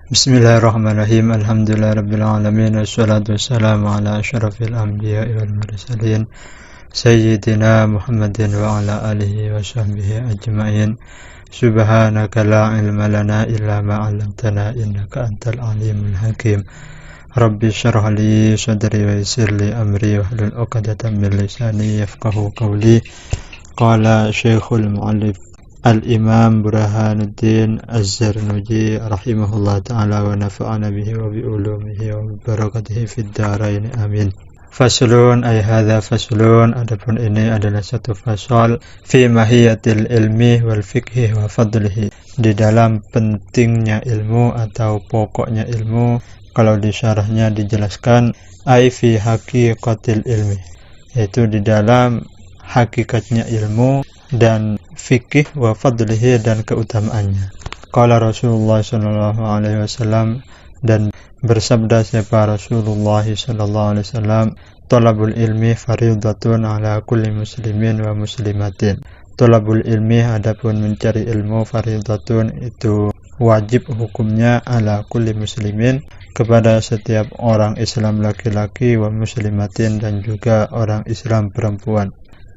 Bismillahirrahmanirrahim. Alhamdulillahirabbil alamin wassalatu wassalamu ala asyrafil anbiya'i wal mursalin sayyidina Muhammadin wa ala alihi wa sahbihi ajma'in. Subhanaka la ilma lana illa ma 'allamtana innaka antal alimul hakim. Rabbi shrah li sadri wa yassir li amri wahlul 'uqdatam min lisani yafqahu qawli. Qala Syekhul Mu'allif Al-Imam Burhanuddin Az-Zarnuji rahimahullah ta'ala wa nafa'ana bihi wa bi ulumihi wa barakatihi fid dharain amin. Faslun ay hadza faslun, adapun ini adalah satu fasal fi mahiyatil ilmi wal fiqhi wa fadlihi, di dalam pentingnya ilmu atau pokoknya ilmu. Kalau di syarahnya dijelaskan ay fi haqiqatil ilmi, yaitu di dalam hakikatnya ilmu dan fikih wa fadlihi, dan keutamaannya. Qala Rasulullah sallallahu alaihi wasallam, dan bersabda siapa Rasulullah sallallahu alaihi wasallam, talabul ilmi fardhatun ala kulli muslimin wa muslimatin. Talabul ilmi, adapun mencari ilmu, fardhatun itu wajib hukumnya, ala kulli muslimin kepada setiap orang Islam laki-laki, wa muslimatin dan juga orang Islam perempuan.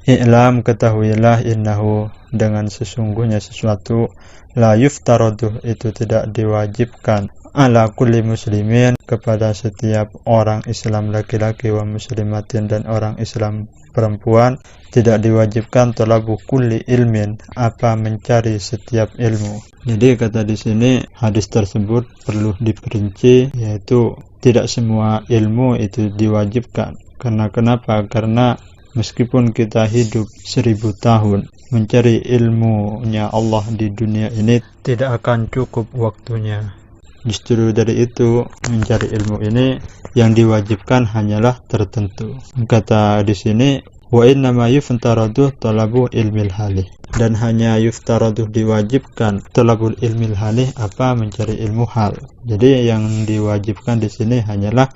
I'lam, ketahuilah, innahu, dengan sesungguhnya sesuatu, la yuftaradu, itu tidak diwajibkan, ala kulli muslimin kepada setiap orang Islam laki-laki, wa muslimatin dan orang Islam perempuan, tidak diwajibkan talabu kulli ilmin, apa mencari setiap ilmu. Jadi kata di sini hadis tersebut perlu diperinci, yaitu tidak semua ilmu itu diwajibkan. Karena kenapa? Karena meskipun kita hidup 1000 tahun mencari ilmunya Allah di dunia ini, tidak akan cukup waktunya. Justru dari itu, mencari ilmu ini yang diwajibkan hanyalah tertentu. Kata di sini, wa innama yuftaradu talabu ilmil halih, dan hanya yuftaradu diwajibkan talabul ilmil halih, apa mencari ilmu hal. Jadi yang diwajibkan di sini hanyalah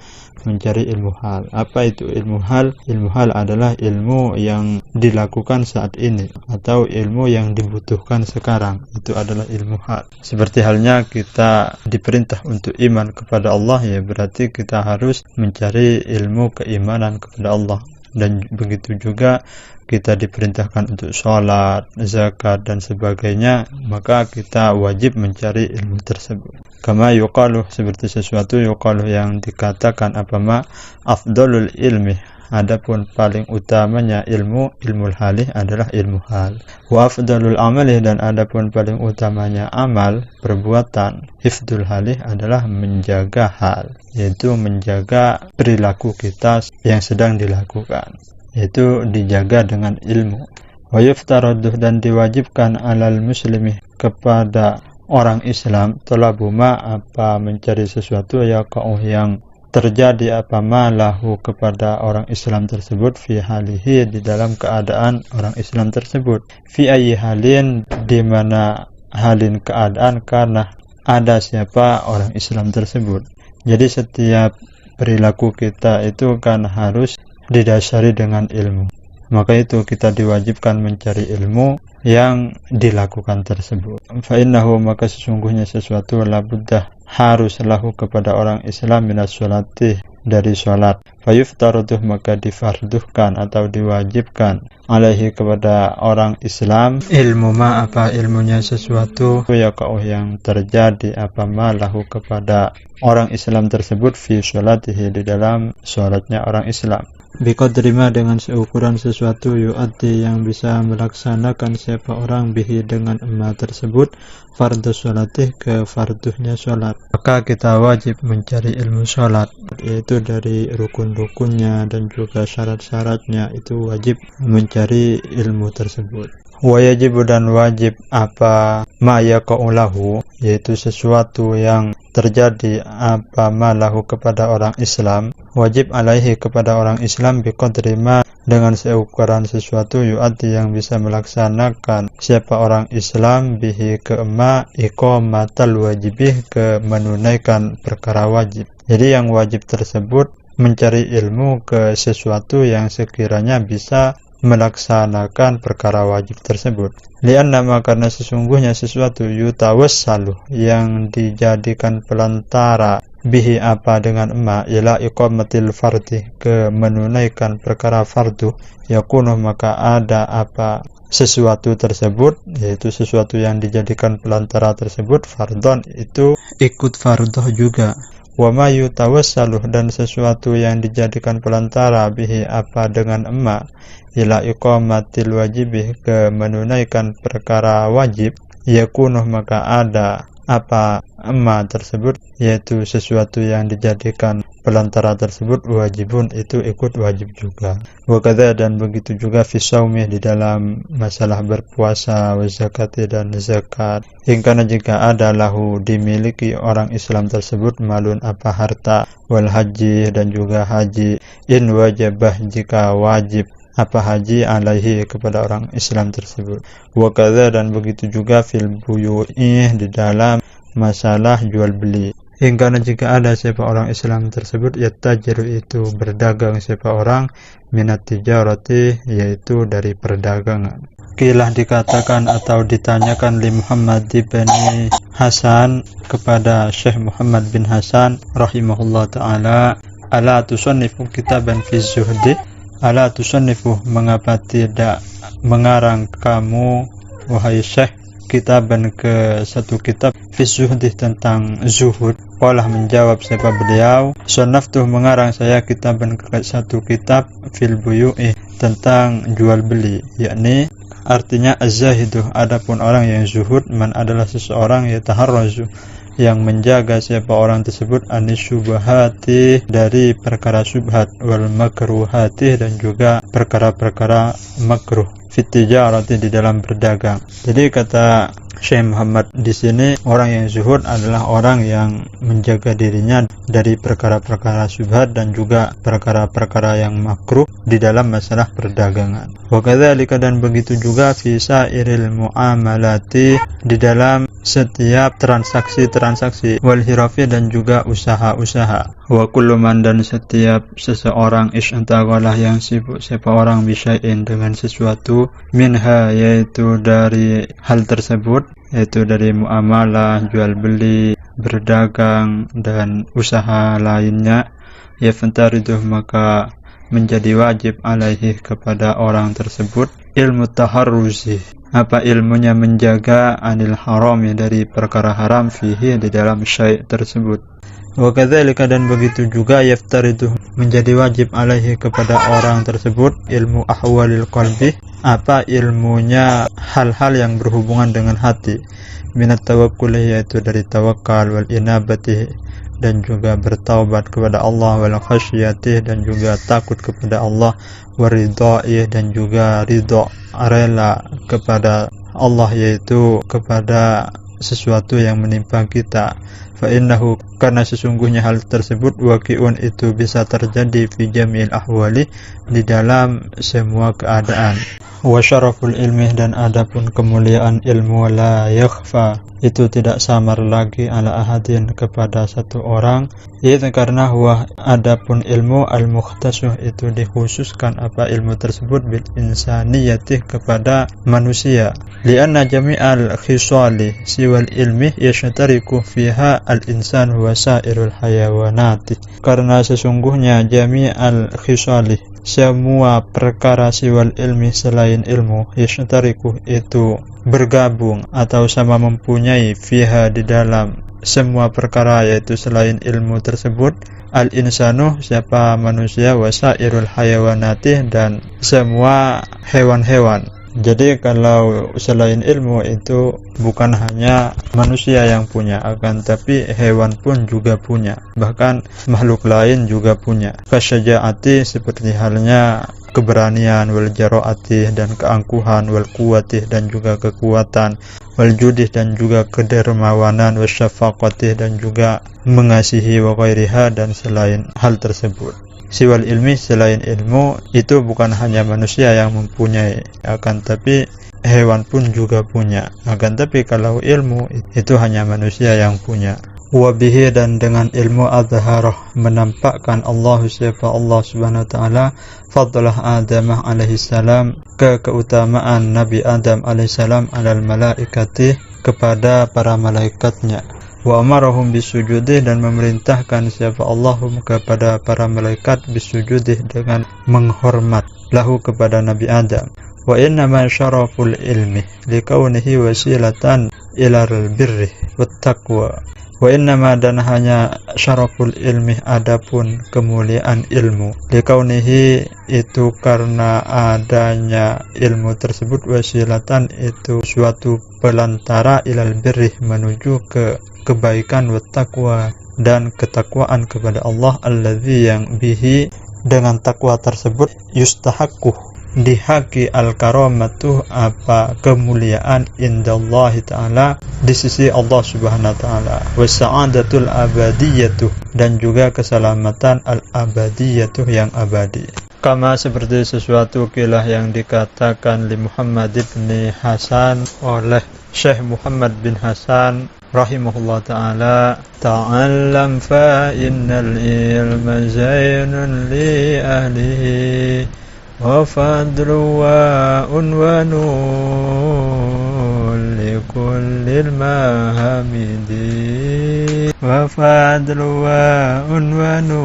mencari ilmu hal. Apa itu ilmu hal? Ilmu hal adalah ilmu yang dilakukan saat ini atau ilmu yang dibutuhkan sekarang. Itu adalah ilmu hal. Seperti halnya kita diperintah untuk iman kepada Allah, ya berarti kita harus mencari ilmu keimanan kepada Allah. Dan begitu juga kita diperintahkan untuk sholat, zakat dan sebagainya, maka kita wajib mencari ilmu tersebut. Kama yuqalu, seperti sesuatu yuqalu yang dikatakan apama afdalul ilmi, adapun paling utamanya ilmu, ilmul halih adalah ilmu hal. Wa afdalul amali, dan adapun paling utamanya amal, perbuatan, hifdul halih adalah menjaga hal, yaitu menjaga perilaku kita yang sedang dilakukan, yaitu dijaga dengan ilmu. Wa yuftaradu, dan diwajibkan alal muslimi kepada orang Islam, talabu ma, apa mencari sesuatu, yaqa'u yang terjadi, apa ma lahu kepada orang Islam tersebut, fi halihi di dalam keadaan orang Islam tersebut, fi ayyi halin di mana halin keadaan, karena ada siapa orang Islam tersebut. Jadi setiap perilaku kita itu kan harus didasari dengan ilmu. Maka itu kita diwajibkan mencari ilmu yang dilakukan tersebut. Fa innahu, maka sesungguhnya sesuatu, labuddah harus lahu kepada orang Islam, minas sholati dari sholat. Fa yuftaruduh, maka difarduhkan atau diwajibkan, alaihi kepada orang Islam, ilmu ma, apa ilmunya sesuatu, yaqa'u yang terjadi, apa ma lahu kepada orang Islam tersebut, fi sholatihi di dalam sholatnya orang Islam. Biqadri ma, dengan seukuran sesuatu, yu'addi yang bisa melaksanakan siapa orang bihi dengan ma tersebut, fardhu sholatih ke farduhnya sholat. Maka kita wajib mencari ilmu sholat, yaitu dari rukun-rukunnya dan juga syarat-syaratnya, itu wajib mencari ilmu tersebut. Wa yajibu, dan wajib apa ma yaqa'u lahu, yaitu sesuatu yang terjadi, apa ma lahu kepada orang Islam, wajib alaihi kepada orang Islam, biqadri ma, dengan seukuran sesuatu, yu'addi yang bisa melaksanakan siapa orang Islam bihi ke ma, iqamatal wajibih, ke menunaikan perkara wajib. Jadi yang wajib tersebut mencari ilmu ke sesuatu yang sekiranya bisa melaksanakan perkara wajib tersebut. Liannama karena sesungguhnya sesuatu yutawassalu yang dijadikan pelantara bihi apa dengan ila iqamatil fardi ke menunaikan perkara fardu yakunu maka ada apa sesuatu tersebut, yaitu sesuatu yang dijadikan pelantara tersebut fardhon itu ikut fardhu juga. Wa ma yutawassalu dan sesuatu yang dijadikan pelantara bihi apa dengan ila iqamatil wajibi ke menunaikan perkara wajib yakunu maka ada apa tersebut, yaitu sesuatu yang dijadikan pelantara tersebut wajibun itu ikut wajib juga. Wakadha dan begitu juga fi shaumi di dalam masalah berpuasa, wa zakati dan zakat. Hingkana jika ada lahu dimiliki orang Islam tersebut malun apa harta, wal haji dan juga haji, in wajibah jika wajib apa haji alaihi kepada orang Islam tersebut. Wakadha dan begitu juga fil buyu'i di dalam masalah jual beli. Hingga jika ada siapa orang Islam tersebut yattajiru itu berdagang siapa orang minat tijarati yaitu dari perdagangan. Kilah dikatakan atau ditanyakan li Muhammad bin Hasan kepada Syekh Muhammad bin Hasan rahimahullah ta'ala, ala tusannifu kitaban fi zuhdi, ala tusannifu mengapa tidak mengarang kamu wahai Syekh kitaban ke satu kitab fi zuhdi tentang zuhud. Qalah menjawab siapa beliau, sanaftuh mengarang saya kitaban ke satu kitab fil buyu'i tentang jual beli, yakni artinya az-zahidu adapun orang yang zuhud man adalah seseorang yataharrazu yang menjaga siapa orang tersebut anisyubahati dari perkara syubhat wal makruhati dan juga perkara-perkara makruh fit tijarati di dalam berdagang. Jadi kata Syekh Muhammad di sini orang yang zuhud adalah orang yang menjaga dirinya dari perkara-perkara syubhat dan juga perkara-perkara yang makruh di dalam masalah perdagangan. Wa kadzalika dan begitu juga fi sairil muamalati di dalam setiap transaksi-transaksi wal hirafi dan juga usaha-usaha. Wa kullu man dan setiap seseorang isyantagalah yang sibuk siapa orang bisyai'in dengan sesuatu minha yaitu dari hal tersebut, yaitu dari muamalah, jual beli, berdagang dan usaha lainnya, ya fantariduh maka menjadi wajib alaihi kepada orang tersebut ilmu taharruzi apa ilmunya menjaga anil harami dari perkara haram fihi di dalam syai' tersebut. Wa kadzalika dan begitu juga yaftaridu menjadi wajib alaihi kepada orang tersebut ilmu ahwalil qalbi apa ilmunya hal-hal yang berhubungan dengan hati, minat tawakkul yaitu dari tawakal wal inabati dan juga bertaubat kepada Allah wal khasyati dan juga takut kepada Allah, waridai dan juga ridha rela kepada Allah yaitu kepada sesuatu yang menimpa kita. Fa innahu karena sesungguhnya hal tersebut waqi'un itu bisa terjadi fi jamil ahwali di dalam semua keadaan. Wa syaraful ilmi dan adapun kemuliaan ilmu la yakhfa itu tidak samar lagi ala ahadin kepada satu orang, yaitu karena huwa adapun ilmu al-mukhtasah itu dikhususkan apa ilmu tersebut bil insaniyati kepada manusia. Lianna jami'al khisali siwal ilmi yashtariku fiha al-insan wa sairul hayawanati, karena sesungguhnya jami'al khisali semua perkara siwal ilmi selain ilmu yashtariku itu bergabung atau sama mempunyai fiha di dalam semua perkara yaitu selain ilmu tersebut al-insanu siapa manusia wasairul hayawanati dan semua hewan-hewan. Jadi kalau selain ilmu itu bukan hanya manusia yang punya, akan tapi hewan pun juga punya, bahkan makhluk lain juga punya. Kasyajaati seperti halnya keberanian, wal jaroati dan keangkuhan, wal kuwati dan juga kekuatan, wal judih dan juga kedermawanan, wal syafaqati dan juga mengasihi, wa ghairiha dan selain hal tersebut. Siwal ilmi selain ilmu itu bukan hanya manusia yang mempunyai, akan tapi hewan pun juga punya, akan tapi kalau ilmu itu hanya manusia yang punya. Wabihi dan dengan ilmu adharah menampakkan Allah subhanahu wa ta'ala fadlah Adam alaihi salam keutamaan Nabi Adam alaihi salam alal malaikati kepada para malaikatnya. Wa amarahum bisujudih dan memerintahkan Allahum kepada para malaikat bisujudih dengan menghormat lahu kepada Nabi Adam. Wa innama syaraful ilmi likaunihi wasilatan ilal birri wat taqwa. Wa innama dan hanya syaraful ilmi adapun kemuliaan ilmu likaunihi itu karena adanya ilmu tersebut wasilatan itu suatu pelantara ilal birri menuju ke kebaikan wa taqwa dan ketakwaan kepada Allah alladzi yang bihi dengan takwa tersebut yustahaqqu dihaki al-karamatu apa kemuliaan indallahi ta'ala di sisi Allah subhanahu wa ta'ala wa sa'adatul abadiyatu dan juga keselamatan al-abadiyatu yang abadi. Kama seperti sesuatu kilah yang dikatakan li Muhammad bin Hasan oleh Syekh Muhammad bin Hasan rahimahullah ta'ala, ta'allam fa innal ilma zainun li ahlihi wa fadlu wa unwanun li kullil mahamidi wa fadlu wa unwanun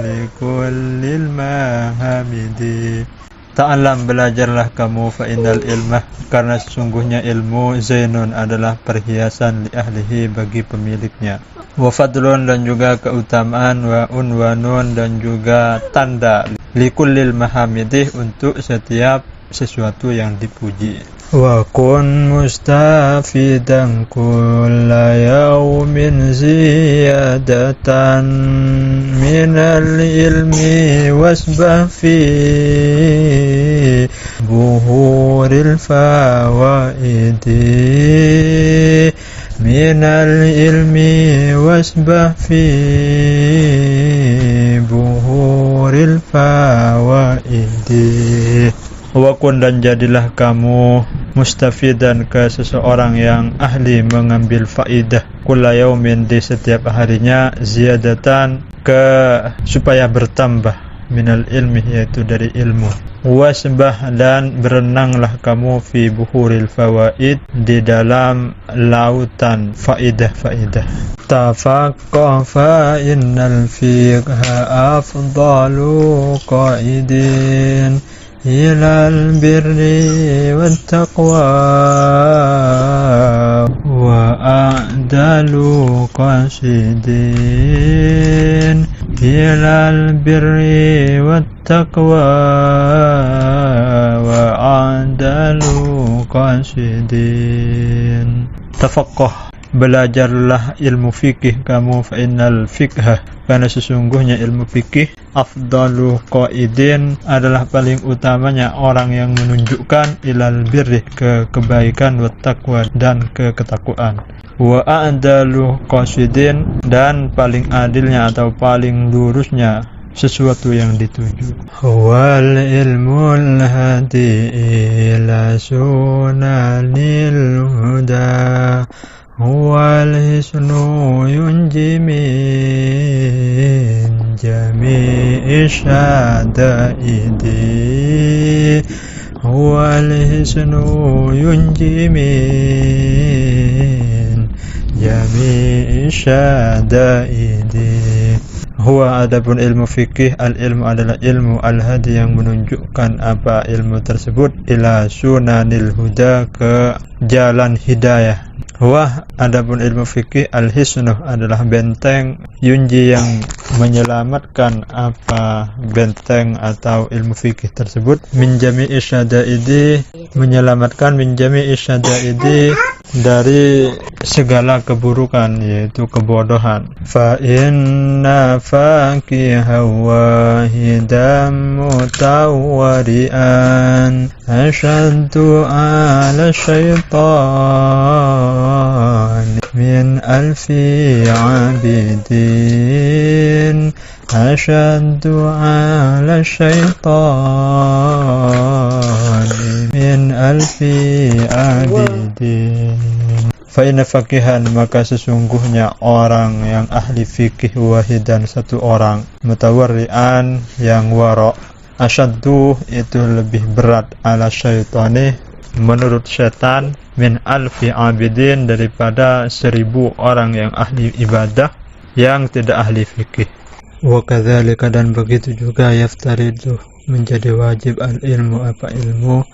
li kullil mahamidi. Ta'alam belajarlah kamu fa innal ilmah karena sesungguhnya ilmu zainun adalah perhiasan li ahlihi bagi pemiliknya. Wa fadlun dan juga keutamaan wa unwanun dan juga tanda likullil mahamidih untuk setiap sesuatu yang dipuji. Wa kun mustafidan kulla yawmin ziyadatan minal ilmi wasbah fi buhuril fawaidi minal ilmi wasbah fi buhuril fawaidi. Wakun dan jadilah kamu mustafidan ke seseorang yang ahli mengambil faidah kulla yaumin di setiap harinya ziyadatan ke supaya bertambah minal ilmi yaitu dari ilmu. Wasbah dan berenanglah kamu fi buhuril fawaid di dalam lautan faidah-faidah. Tafaqqah fa innal fiqha afdalu qaidin ilal birri wat taqwa wa a'dalu qasidin ilal birri wat taqwa wa a'dalu qasidin. Tafaqqah belajarlah ilmu fikih kamu fa innal fiqha karena sesungguhnya ilmu fikih afdalu qaidin adalah paling utamanya orang yang menunjukkan ilal birri ke kebaikan wa taqwa dan ke ketakwaan. Wa a'dalu qasidin dan paling adilnya atau paling lurusnya sesuatu yang dituju. Wal ilmul hadi ila sunanil huda wal hisnu yunji min jami'i syadaidi wal hisnu yunji min jami'i syadaidi. Huwa adapun ilmu fikih al-ilmu adalah ilmu al-hadi yang menunjukkan apa ilmu tersebut ila sunanil huda ke jalan hidayah. Huwa adapun ilmu fikih al-hisnuh adalah benteng yunji yang menyelamatkan apa benteng atau ilmu fikih tersebut min jami'i syadaidi menyelamatkan min jami'i syadaidi dari segala keburukan yaitu kebodohan. Fa inna faqiha wahidam mutawarian ashaddu ala syaitan min alfi abidin ashaddu ala syaitan min alfi abidin. Fa inna faqihan, maka sesungguhnya orang yang ahli fikih wahidan satu orang, mutawarri'an yang wara', asyaddu itu lebih berat ala syaitani menurut syaitan min alfi abidin daripada 1000 orang yang ahli ibadah yang tidak ahli fikih. Wa kadzalika, dan begitu juga yaftaridu menjadi wajib al ilmu apa ilmu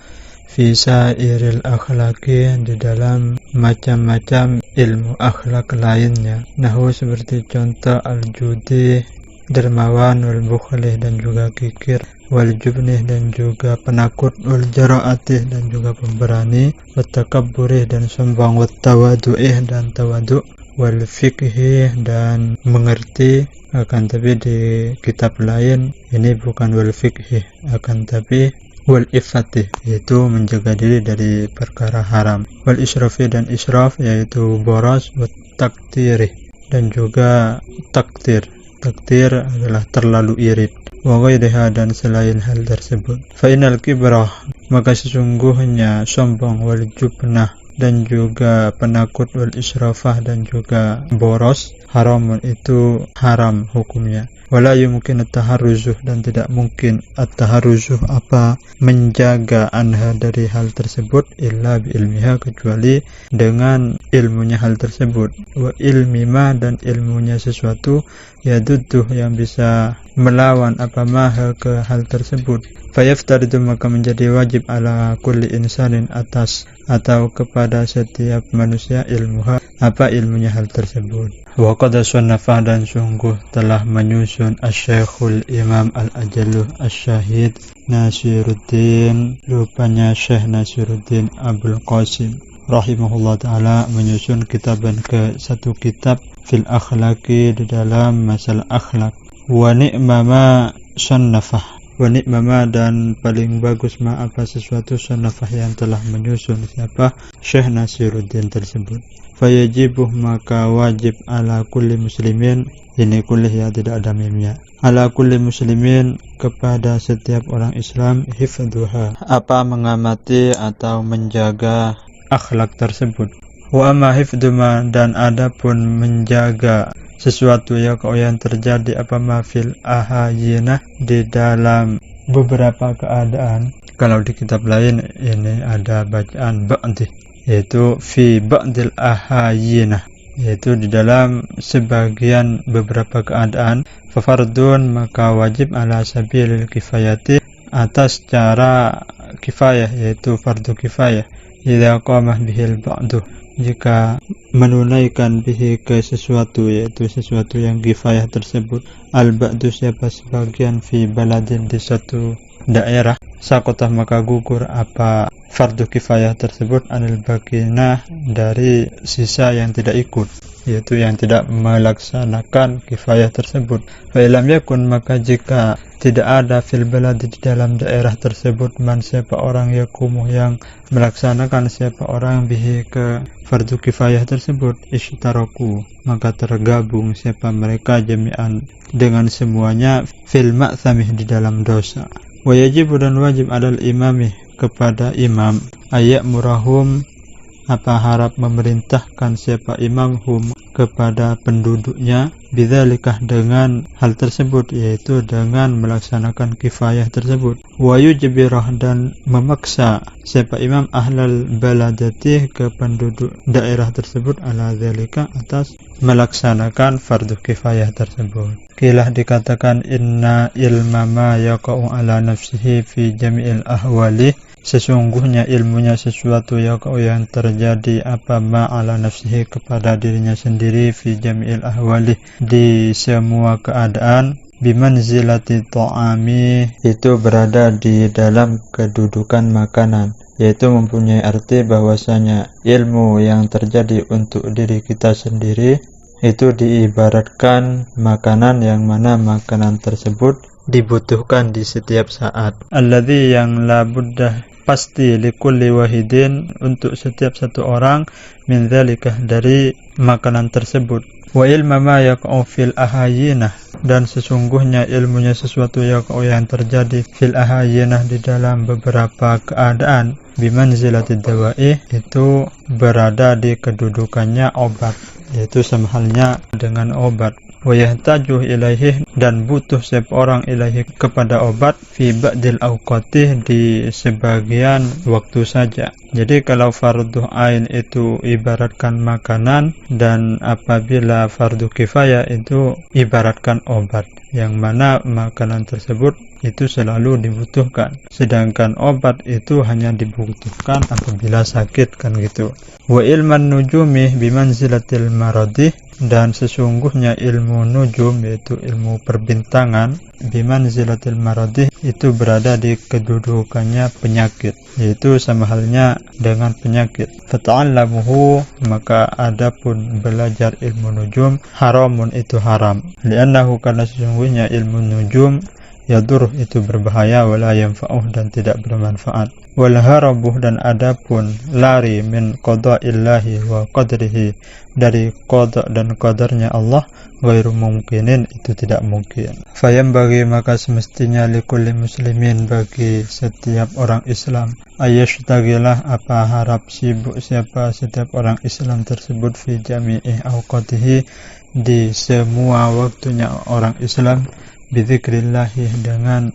fi sairil akhlaqi di dalam macam-macam ilmu akhlak lainnya. Nahu seperti contoh al-judi dermawan, wal bukhli dan juga kikir, wal jubnih dan juga penakut, wal jara'atih dan juga pemberani, wat takabburih dan sombong, wat tawadu'ih dan tawadu', wal fiqhi dan mengerti. Akan tapi di kitab lain ini bukan wal fiqhi, akan tapi wal iffati, yaitu menjaga diri dari perkara haram, wal israfi dan israf yaitu boros, wat taktiri dan juga taktir. Taktir adalah terlalu irit, wa ghairiha dan selain hal tersebut. Fa inal kibrah, maka sesungguhnya sombong, wal jubnah dan juga penakut, wal israfah dan juga boros, haramun itu haram hukumnya. Wala yumkin at-taharruzuh, dan tidak mungkin at-taharruzuh apa menjaga anha dari hal tersebut, illa bi ilmiha kecuali dengan ilmunya hal tersebut, wa ilmi ma dan ilmunya sesuatu yadudduh yang bisa melawan apa maha ke hal tersebut. Fayaftaridu, maka menjadi wajib ala kulli insanin atas atau kepada setiap manusia ilmuha apa ilmunya hal tersebut. Wa qad sannafa, dan sungguh telah menyusun asy-syekhul imam al-ajalluh asy-syahid Nasiruddin, rupanya Syekh Nasiruddin Abdul Qasim rahimahullah ta'ala menyusun kitaban ke satu kitab fil akhlaqi di dalam masalah akhlak. Wa ni'mama sannafah, wa ni'mama dan paling bagus ma apa sesuatu sannafah yang telah menyusun siapa Syekh Nasiruddin tersebut. Fayajibuh, maka wajib ala kulli muslimin, ini kulli ya tidak ada mimnya, ala kulli muslimin kepada setiap orang Islam, hifdzuha apa mengamati atau menjaga akhlak tersebut. Wa amma hifdzuma, dan adapun menjaga sesuatu yang terjadi apa mafil ahayinah di dalam beberapa keadaan. Kalau di kitab lain ini ada bacaan ba'di, yaitu fi ba'dil ahayinah, yaitu di dalam sebagian beberapa keadaan. Fafardun, maka wajib ala sabilil kifayati atas cara kifayah, yaitu fardu kifayah. Idza qamah bihil ba'du, jika menunaikan bihi ke sesuatu, yaitu sesuatu yang kifayah tersebut, al-ba'du siapa sebagian, fi baladin di satu daerah, sakotah maka gugur apa fardu kifayah tersebut, anil baginah dari sisa yang tidak ikut, yaitu yang tidak melaksanakan kifayah tersebut. Fa ilam yakun, maka jika tidak ada fil balad di dalam daerah tersebut, man siapa orang yakumuh yang melaksanakan siapa orang bihi ke fardu kifayah tersebut, ishtaraku maka tergabung siapa mereka jami'an dengan semuanya fil ma'thamih di dalam dosa. Wa yajibu, dan wajib adal imamih kepada imam, ayak murahum apa harap memerintahkan siapa imam hum kepada penduduknya, bidzalikah dengan hal tersebut, yaitu dengan melaksanakan kifayah tersebut. Wa yujbirah, dan memaksa siapa imam ahlal baladati ke penduduk daerah tersebut, ala dzalika atas melaksanakan fardu kifayah tersebut. Kilah dikatakan inna ilma ma yaqa'u ala nafsihi fi jami'il ahwali, sesungguhnya ilmunya sesuatu yang terjadi apa ma ala nafsihi kepada dirinya sendiri, fi jami'il ahwali di semua keadaan, bimanzilati ta'ami itu berada di dalam kedudukan makanan, yaitu mempunyai arti bahwasanya ilmu yang terjadi untuk diri kita sendiri itu diibaratkan makanan yang mana makanan tersebut dibutuhkan di setiap saat. Alladzi yang la buddah pasti likulli wahidin untuk setiap satu orang min dzalika dari makanan tersebut. Wa ilma ma yaqa'u fil ahayinah, dan sesungguhnya ilmunya sesuatu yang terjadi fil ahayinah di dalam beberapa keadaan, bimanzilatid dawa'i, itu berada di kedudukannya obat, yaitu sama halnya dengan obat. Wa yahtaju ilaihi, dan butuh seorang ilaihi kepada obat, fi ba'dil awqati, di sebagian waktu saja. Jadi kalau fardu ain itu ibaratkan makanan, dan apabila fardu kifayah itu ibaratkan obat, yang mana makanan tersebut itu selalu dibutuhkan, sedangkan obat itu hanya dibutuhkan apabila sakit, kan gitu. Wa ilman nujumi bimanzilatil maradi, dan sesungguhnya ilmu nujum, yaitu ilmu perbintangan, bimanzilatil maradi, itu berada di kedudukannya penyakit, yaitu sama halnya dengan penyakit. Fata'allamuhu, maka adapun belajar ilmu nujum, haramun, itu haram. Li'annahu, karena sesungguhnya ilmu nujum yadur, itu berbahaya, wala yanfa'uh, dan tidak bermanfaat. Wal harabuh, dan adapun lari, min qada'illahi wa qadrihi, dari qada dan qadarnya Allah, ghairu mungkinin, itu tidak mungkin. Fayambaghi, maka semestinya, likulli muslimin, bagi setiap orang Islam, ayyashtagilah, apa harap sibuk siapa setiap orang Islam tersebut, fi jami'i awqatihi, di semua waktunya orang Islam, bidzikrillahi, dengan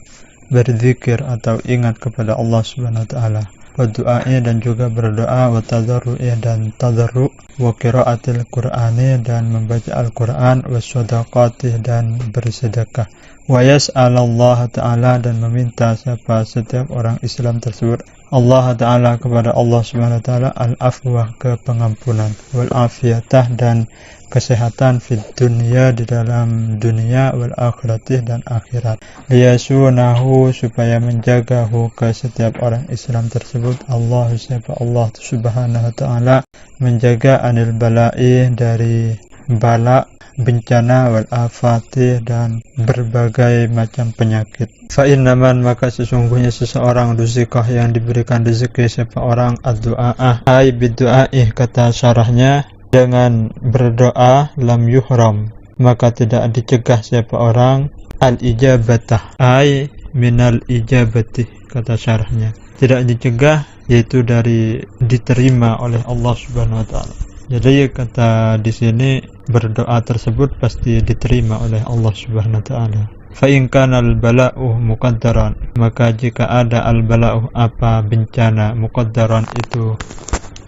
berzikir atau ingat kepada Allah Subhanahu wa taala, wa du'a'i, dan juga berdoa, wa tadarru'i, dan tadarru', wa qiraatil qur'ani, dan membaca Al-Qur'an, wa shadaqati, dan bersedekah, wa yas'alallaha ta'ala, dan meminta siapa setiap orang Islam tersebut Allah Ta'ala kepada Allah Subhanahu wa taala, al-afwah, ke pengampunan, wal afiyatah, dan kesehatan, fid dunya, di dalam dunia, wal akhirati, dan akhirat. Liyasunahu, supaya menjagahu, ke setiap orang Islam tersebut, Allah, siapa Allah Subhanahu wa taala, menjaga anil bala'i, dari bala, bencana, wal afati, dan berbagai macam penyakit. Fa innaman, maka sesungguhnya seseorang, ruzikah, yang diberikan rezeki siapa orang, ad-du'a'ah, ay bid-du'a'ih, kata syarahnya, dengan berdoa, lam yuhram, maka tidak dicegah siapa orang, al-ijabatah, ay minal ijabati, kata syarahnya, tidak dicegah, yaitu dari diterima oleh Allah Subhanahu wa taala. Jadi kata di sini, berdoa tersebut pasti diterima oleh Allah Subhanahu wa taala. Fa in kana al-bala'u muqaddaran, maka jika ada al-bala'u, apa bencana, muqaddaran, itu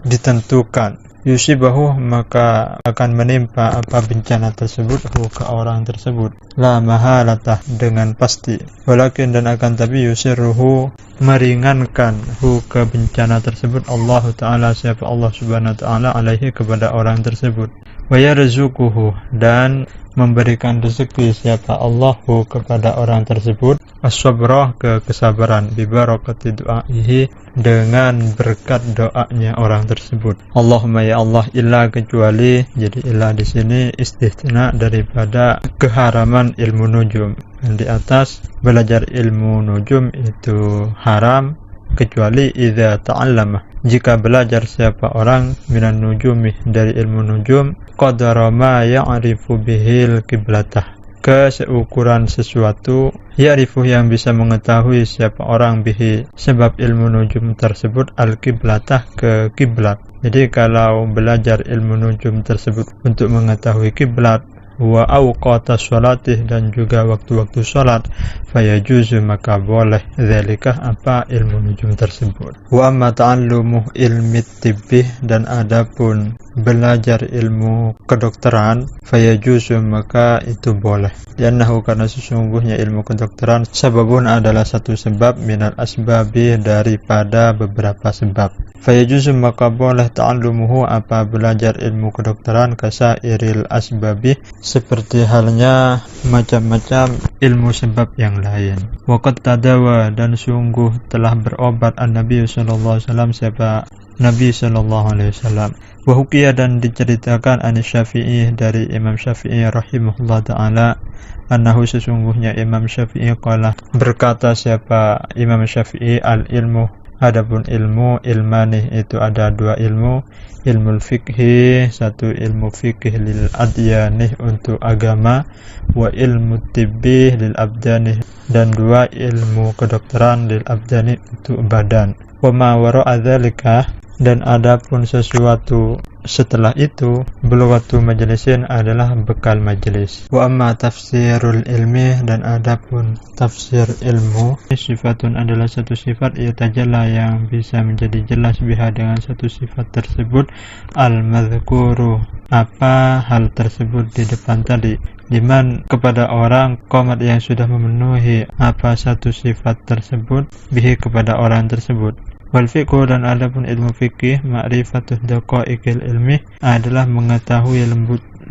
ditentukan, yusibahu, maka akan menimpa apa bencana tersebut, hu, ke orang tersebut, la mahalatah, dengan pasti, walakin, dan akan tapi, yusirruhu, meringankan, hu, ke bencana tersebut, Allah Ta'ala, siapa Allah Subhanahu wa taala, alaihi, kepada orang tersebut, wa yarzuquhu, dan memberikan rezeki siapa Allahu kepada orang tersebut, as-sabrah, ke kesabaran, bi barakati du'aihi, dengan berkat doanya orang tersebut. Allahumma, ya Allah, illa, kecuali, jadi illa di sini istithna daripada keharaman ilmu nujum. Dan di atas, belajar ilmu nujum itu haram, kecuali idza ta'allama, jika belajar siapa orang, minan nujumi, dari ilmu nujum, qadara ma ya'rifu bihil qiblatah, ke seukuran sesuatu, ya'rifu, yang bisa mengetahui siapa orang, bihi, sebab ilmu nujum tersebut, al-qiblatah, ke kiblat. Jadi kalau belajar ilmu nujum tersebut untuk mengetahui kiblat, wa awqata sholatih, dan juga waktu-waktu sholat, fayajuzu, maka boleh, dzalika, apa ilmu nujum tersebut. Wa amma ta'allumu ilmi tibbih, dan adapun belajar ilmu kedokteran, fayajuzu, maka itu boleh. Liannahu, karena sesungguhnya ilmu kedokteran, sababun, adalah satu sebab, minal asbabi, daripada beberapa sebab. Fayajuzu, maka boleh, ta'allumuhu, apa belajar ilmu kedokteran, kasairil asbabi, seperti halnya macam-macam ilmu sebab yang lain. Waqad tadawa, dan sungguh telah berobat an-Nabi sallallahu alaihi wasallam, siapa Nabi sallallahu alaihi wasallam. Wa hukiya, dan diceritakan an Syafi'i, dari Imam Syafi'i rahimahullah taala, annahu, sesungguhnya Imam Syafi'i, qala, berkata siapa Imam Syafi'i, al-ilmu, adapun ilmu, ilmani, itu ada dua ilmu, ilmu fikhi, satu ilmu fikih lil adyanih, untuk agama, wa ilmu tibbi lil abdanih, dan dua ilmu kedokteran lil abdani, untuk badan. Wa ma wara'a dzalika, dan adapun sesuatu setelah itu, bulghatu majlisin adalah bekal majelis. Wa amma tafsirul ilmi, dan adapun tafsir ilmu, sifatun adalah satu sifat yatajalla yang bisa menjadi jelas biha dengan satu sifat tersebut, al-madhkuru, apa hal tersebut di depan tadi, liman kepada orang qomat yang sudah memenuhi apa satu sifat tersebut bihi kepada orang tersebut. Wal fiqhu, dan adapun ilmu fikih, ma'rifatuh daqaiqil ilmi adalah mengetahui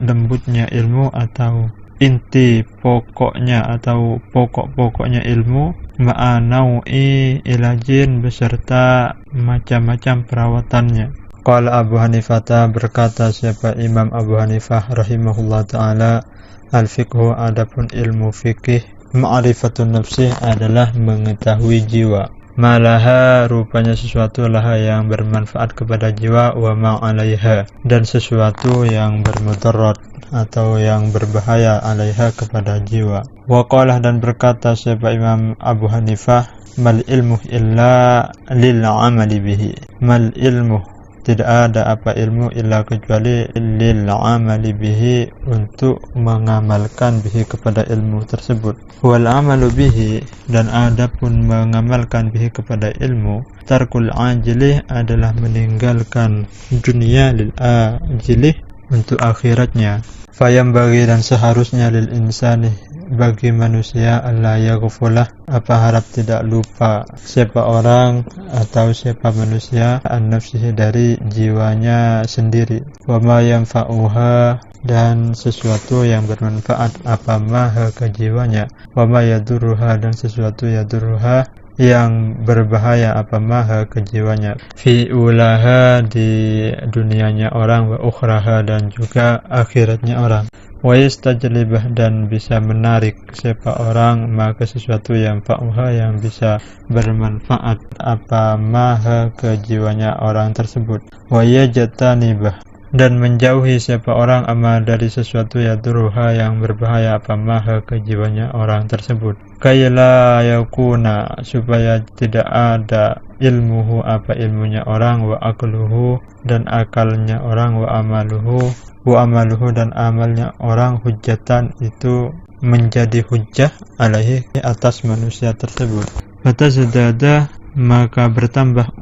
lembutnya ilmu atau inti pokoknya atau pokok-pokoknya ilmu, ma'anau'i ilajin beserta macam-macam perawatannya. Qala Abu Hanifah, berkata siapa Imam Abu Hanifah rahimahullah ta'ala, al-fiqhu, adapun ilmu fikih, ma'rifatun nafsi adalah mengetahui jiwa, malaha, rupanya sesuatu laha yang bermanfaat kepada jiwa, wa ma'alaiha, dan sesuatu yang bermudarat atau yang berbahaya alaiha kepada jiwa. Wa qalah, dan berkata siapa Imam Abu Hanifah, mal ilmu illa lil amali bihi, mal ilmu, tidak ada apa ilmu illa kecuali lil amali bihi, untuk mengamalkan bihi kepada ilmu tersebut. Wal amalu bihi, dan adapun mengamalkan bihi kepada ilmu, tarkul ajilih, adalah meninggalkan dunia lil ajilih, untuk akhiratnya. Fayam bagi, dan seharusnya lil insani, bagi manusia, Allah yaghfulah, apa harap tidak lupa siapa orang atau siapa manusia, an nafsihi, dari jiwanya sendiri, wa ma yanfa'uha, dan sesuatu yang bermanfaat apa maha ke jiwanya, wa ma yadurruha, dan sesuatu yadurruha yang berbahaya apa maha ke jiwanya, fi ulaha, di dunianya orang, wa ukhraha, dan juga akhiratnya orang. Wa yastajlibah, dan bisa menarik siapa orang maka sesuatu yang fa'uha, yang bisa bermanfaat apa maha ke jiwanya orang tersebut. Wa yajtanibah, dan menjauhi siapa orang ama dari sesuatu yadurruha, yang berbahaya apa maha ke jiwanya orang tersebut. Kaila yakuna, supaya tidak ada ilmuhu, apa ilmunya orang, wa akluhu, dan akalnya orang, wa amaluhu, dan amalnya orang, hujjatan, itu menjadi hujjah alaihi, atas manusia tersebut. Fatazadada, maka bertambah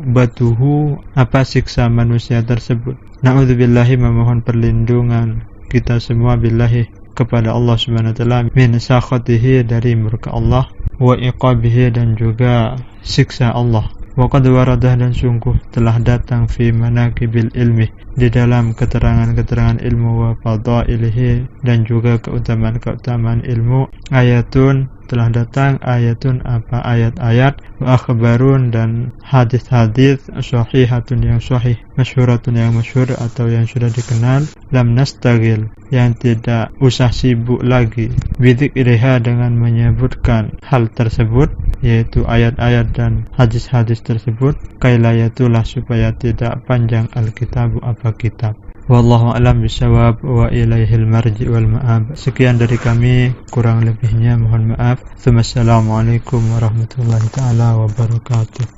batuhu, apa siksa manusia tersebut. Na'udzubillahi, memohon perlindungan kita semua, billahi, kepada Allah Subhanahu wa taala, min sakhatihi, dari murka Allah, wa iqabihi, dan juga siksa Allah. Wa qad waradah, dan sungguh telah datang, fi manaqibil ilmi, di dalam keterangan-keterangan ilmu, wa fadailihi, dan juga keutamaan-keutamaan ilmu, ayatun, telah datang ayatun, apa ayat-ayat, wa akhbarun, dan hadis-hadis, sahihatun, yang sahih, masyhuratun, yang masyhur atau yang sudah dikenal, lam nastagil, yang tidak usah sibuk lagi, bidzikriha, dengan menyebutkan hal tersebut, yaitu ayat-ayat dan hadis-hadis tersebut, kailayatulah, supaya tidak panjang alkitabu, apa kitab. Wallahu a'lam bishawab, wa ilaihil marji' wal ma'ab. Sekian dari kami, kurang lebihnya mohon maaf. Assalamualaikum warahmatullahi taala wabarakatuh.